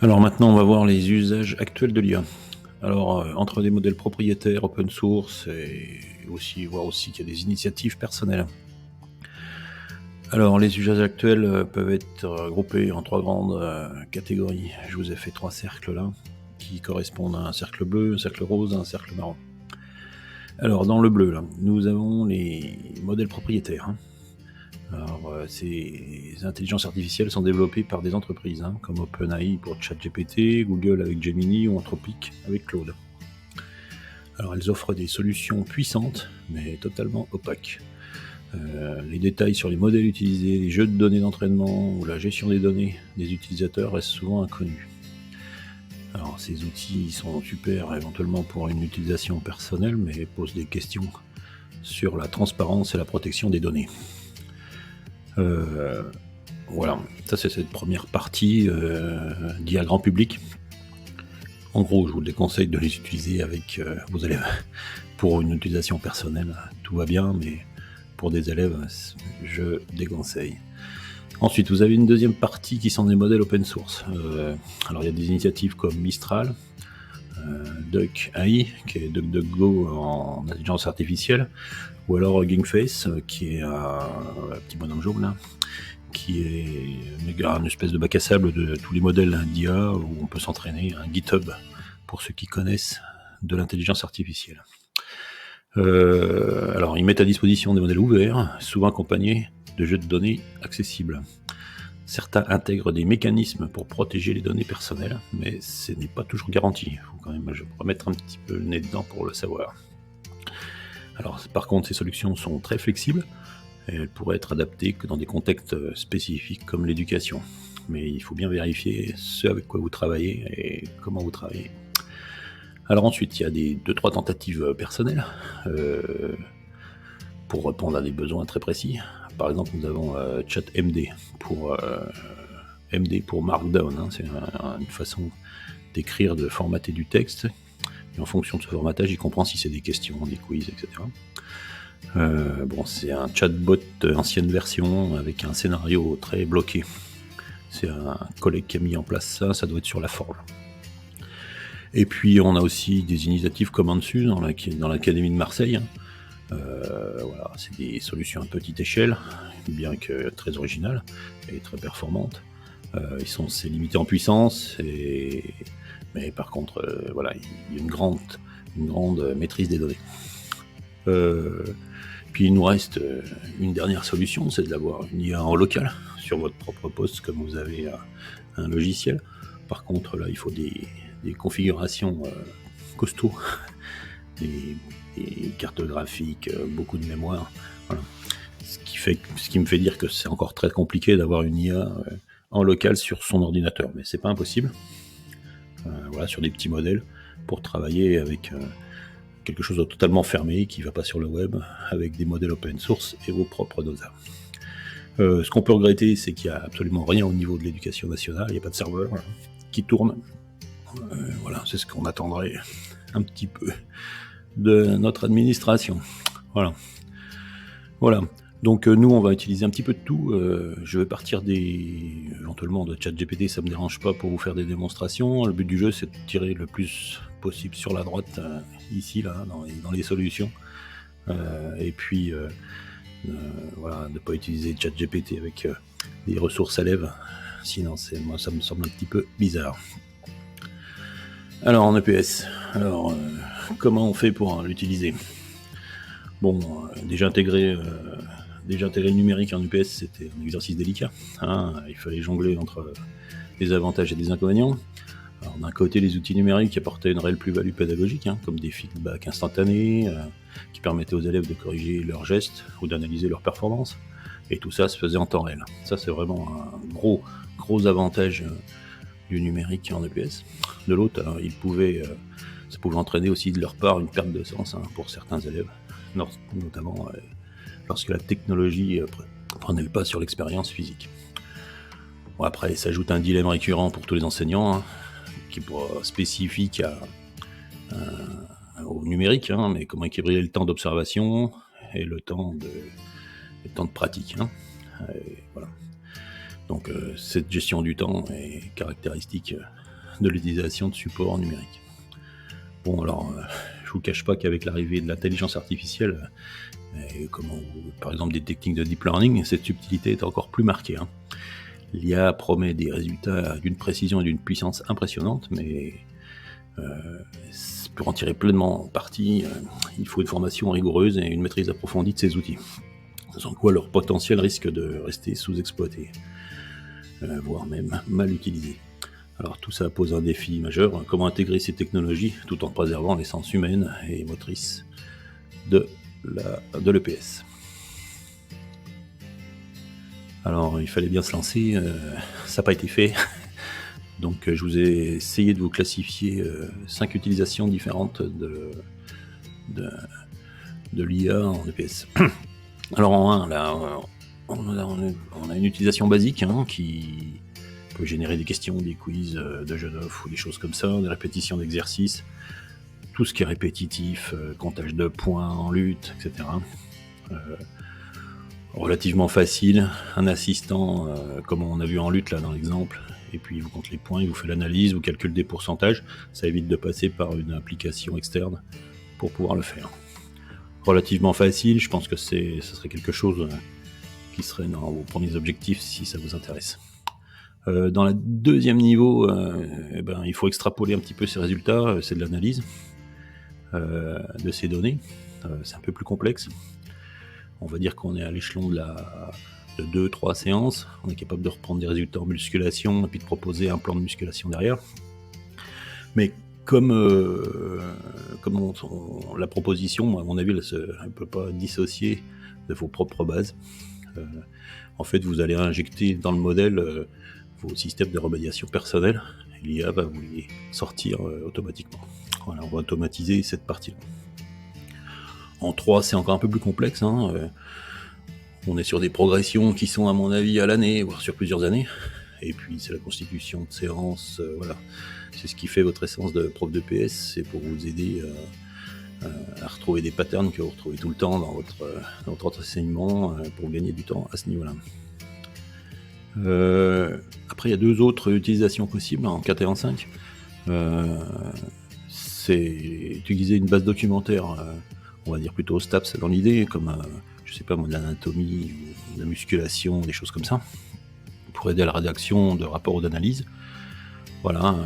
Alors maintenant, on va voir les usages actuels de l'IA. Alors, entre des modèles propriétaires, open source, et aussi voir aussi qu'il y a des initiatives personnelles. Alors, les usages actuels peuvent être groupés en trois grandes catégories. Je vous ai fait trois cercles là, qui correspondent à un cercle bleu, un cercle rose et un cercle marron. Alors, dans le bleu, là, nous avons les modèles propriétaires. Alors, ces intelligences artificielles sont développées par des entreprises, comme OpenAI pour ChatGPT, Google avec Gemini ou Anthropic avec Claude. Alors, elles offrent des solutions puissantes, mais totalement opaques. Les détails sur les modèles utilisés, les jeux de données d'entraînement ou la gestion des données des utilisateurs restent souvent inconnus. Alors, ces outils sont super éventuellement pour une utilisation personnelle, mais posent des questions sur la transparence et la protection des données. Voilà, ça c'est cette première partie d'IA grand public. En gros, je vous déconseille de les utiliser avec vos élèves. Pour une utilisation personnelle, tout va bien, mais pour des élèves, je déconseille. Ensuite, vous avez une deuxième partie qui sont des modèles open source. Alors, il y a des initiatives comme Mistral, Duck AI, qui est DuckDuckGo en intelligence artificielle, ou alors Hugging Face, qui est un petit bonhomme jaune là, qui est une espèce de bac à sable de tous les modèles d'IA où on peut s'entraîner, un GitHub pour ceux qui connaissent de l'intelligence artificielle. Alors, ils mettent à disposition des modèles ouverts, souvent accompagnés de jeux de données accessibles. Certains intègrent des mécanismes pour protéger les données personnelles, mais ce n'est pas toujours garanti. Il faut quand même remettre un petit peu le nez dedans pour le savoir. Alors, par contre, ces solutions sont très flexibles et elles pourraient être adaptées que dans des contextes spécifiques comme l'éducation. Mais il faut bien vérifier ce avec quoi vous travaillez et comment vous travaillez. Alors ensuite, il y a des 2-3 tentatives personnelles pour répondre à des besoins très précis. Par exemple, nous avons ChatMD pour MD pour Markdown. C'est une façon d'écrire, de formater du texte. Et en fonction de ce formatage, il comprend si c'est des questions, des quiz, etc. Bon, c'est un chatbot ancienne version avec un scénario très bloqué. C'est un collègue qui a mis en place ça doit être sur la forge. Et puis on a aussi des initiatives comme Ansu dans l'Académie de Marseille. Voilà, c'est des solutions à petite échelle, bien que très originales et très performantes. C'est limité en puissance, mais par contre, voilà, il y a une grande maîtrise des données. Puis il nous reste une dernière solution, c'est d'avoir une IA en local sur votre propre poste, comme vous avez un logiciel. Par contre, là, il faut des configurations costauds, des cartes graphiques, beaucoup de mémoire. Voilà. Ce qui me fait dire que c'est encore très compliqué d'avoir une IA en local sur son ordinateur, mais c'est pas impossible. Voilà, sur des petits modèles pour travailler avec quelque chose de totalement fermé qui ne va pas sur le web, avec des modèles open source et vos propres dosas. Ce qu'on peut regretter, c'est qu'il n'y a absolument rien au niveau de l'éducation nationale, il n'y a pas de serveur qui tourne. Voilà, c'est ce qu'on attendrait un petit peu de notre administration. Voilà. Donc nous, on va utiliser un petit peu de tout. Je vais partir éventuellement de ChatGPT, ça me dérange pas pour vous faire des démonstrations. Le but du jeu, c'est de tirer le plus possible sur la droite, ici, là, dans les solutions. Et puis, voilà, ne pas utiliser ChatGPT avec des ressources à lèvres. Sinon, moi, ça me semble un petit peu bizarre. Alors, en EPS, comment on fait pour l'utiliser ? Bon, déjà intégrer le numérique en UPS, c'était un exercice délicat. Il fallait jongler entre les avantages et les inconvénients. Alors, d'un côté, les outils numériques apportaient une réelle plus-value pédagogique, comme des feedbacks instantanés qui permettaient aux élèves de corriger leurs gestes ou d'analyser leurs performances. Et tout ça se faisait en temps réel. Ça, c'est vraiment un gros avantage du numérique en EPS. De l'autre, ça pouvait entraîner aussi de leur part une perte de sens pour certains élèves, notamment lorsque la technologie prenait le pas sur l'expérience physique. Bon, après, s'ajoute un dilemme récurrent pour tous les enseignants, qui est spécifique au numérique, mais comment équilibrer le temps d'observation et le temps de pratique. Voilà. Donc cette gestion du temps est caractéristique de l'utilisation de supports numériques. Bon, alors, je vous cache pas qu'avec l'arrivée de l'intelligence artificielle, par exemple des techniques de deep learning, cette subtilité est encore plus marquée. L'IA promet des résultats d'une précision et d'une puissance impressionnantes, mais pour en tirer pleinement parti, il faut une formation rigoureuse et une maîtrise approfondie de ces outils. Sans quoi leur potentiel risque de rester sous-exploité, voire même mal utilisé. Alors tout ça pose un défi majeur, comment intégrer ces technologies tout en préservant l'essence humaine et motrice de l'EPS. Alors il fallait bien se lancer, ça n'a pas été fait. Donc je vous ai essayé de vous classifier 5 utilisations différentes de l'IA en EPS. Alors en 1, là, on a une utilisation basique qui peut générer des questions, des quiz de jeux d'off ou des choses comme ça, des répétitions d'exercices, tout ce qui est répétitif, comptage de points en lutte, etc. Relativement facile, un assistant comme on a vu en lutte là dans l'exemple, et puis il vous compte les points, il vous fait l'analyse, vous calcule des pourcentages, ça évite de passer par une application externe pour pouvoir le faire. Relativement facile, je pense que ce serait quelque chose qui serait dans vos premiers objectifs si ça vous intéresse. Dans le deuxième niveau, il faut extrapoler un petit peu ces résultats, c'est de l'analyse de ces données, c'est un peu plus complexe. On va dire qu'on est à l'échelon de 2-3 séances, on est capable de reprendre des résultats en musculation et puis de proposer un plan de musculation derrière. Mais comme la proposition, à mon avis, elle ne peut pas dissocier de vos propres bases. En fait, vous allez injecter dans le modèle vos systèmes de remédiation personnels, et l'IA va vous les sortir automatiquement. Voilà, on va automatiser cette partie-là. En 3, c'est encore un peu plus complexe. On est sur des progressions qui sont, à mon avis, à l'année, voire sur plusieurs années. Et puis, c'est la constitution de séances. Voilà. C'est ce qui fait votre essence de prof de PS. C'est pour vous aider à retrouver des patterns que vous retrouvez tout le temps dans votre enseignement pour gagner du temps à ce niveau-là. Après, il y a 2 autres utilisations possibles en 4 et en 5. C'est utiliser une base documentaire, on va dire plutôt STAPS dans l'idée, comme je sais pas moi, de l'anatomie ou de la musculation, des choses comme ça, pour aider à la rédaction de rapports ou d'analyse. Voilà,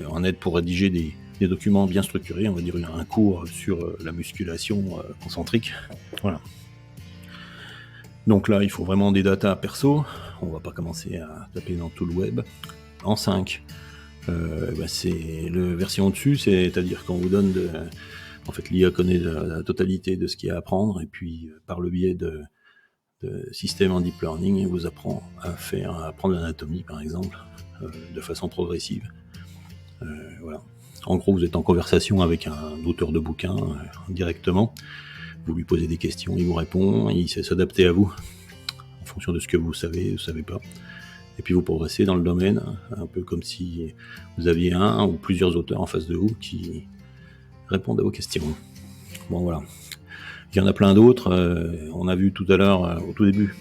en aide pour rédiger des documents bien structurés, on va dire un cours sur la musculation concentrique. Voilà. Donc là, il faut vraiment des datas perso, on va pas commencer à taper dans tout le web. En 5, c'est la version au-dessus, c'est-à-dire qu'on vous donne en fait, l'IA connaît la totalité de ce qu'il y a à apprendre, et puis par le biais de systèmes en deep learning, il vous apprend à apprendre l'anatomie, par exemple, de façon progressive. Voilà. En gros, vous êtes en conversation avec un auteur de bouquin directement. Vous lui posez des questions, il vous répond, il sait s'adapter à vous en fonction de ce que vous savez pas. Et puis vous progressez dans le domaine, un peu comme si vous aviez un ou plusieurs auteurs en face de vous qui répondent à vos questions. Bon, voilà. Il y en a plein d'autres. On a vu tout à l'heure, au tout début,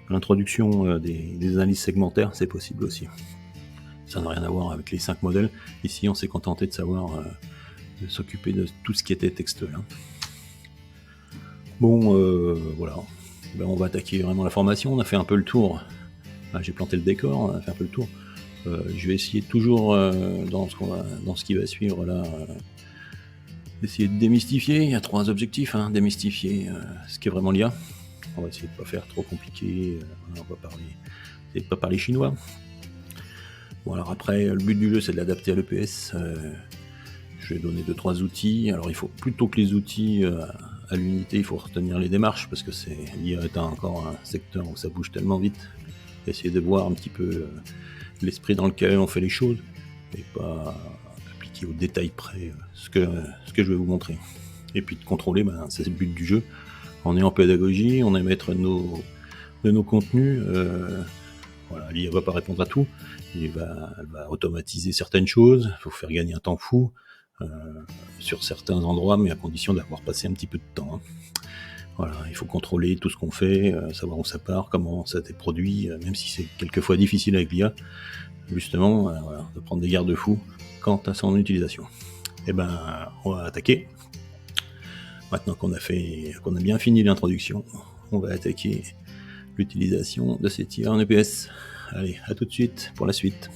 l'introduction des analyses segmentaires, c'est possible aussi. Ça n'a rien à voir avec les 5 modèles. Ici, on s'est contenté de savoir de s'occuper de tout ce qui était textuel. Bon, voilà. On va attaquer vraiment la formation. On a fait un peu le tour. J'ai planté le décor, on a fait un peu le tour. Je vais essayer toujours, dans ce qui va suivre là, d'essayer de démystifier. Il y a 3 objectifs, démystifier ce qui est vraiment l'IA. On va essayer de ne pas faire trop compliqué. On va essayer de pas parler chinois. Bon, alors après, le but du jeu, c'est de l'adapter à l'EPS. Je vais donner 2-3 outils. Alors il faut plutôt que les outils à l'unité, il faut retenir les démarches, parce que l'IA est encore un secteur où ça bouge tellement vite. Essayer de voir un petit peu l'esprit dans lequel on fait les choses, et pas appliquer au détail près ce que je vais vous montrer. Et puis de contrôler, c'est le but du jeu. On est en pédagogie, on est maître de nos contenus. Voilà, l'IA va pas répondre à tout. Elle va automatiser certaines choses, il faut faire gagner un temps fou sur certains endroits, mais à condition d'avoir passé un petit peu de temps. Voilà, il faut contrôler tout ce qu'on fait, savoir où ça part, comment ça a été produit, même si c'est quelquefois difficile avec l'IA. justement, voilà, de prendre des garde-fous quant à son utilisation. Et ben, on va attaquer. Maintenant qu'on a bien fini l'introduction, on va attaquer l'utilisation de ces tirs en EPS. Allez, à tout de suite pour la suite.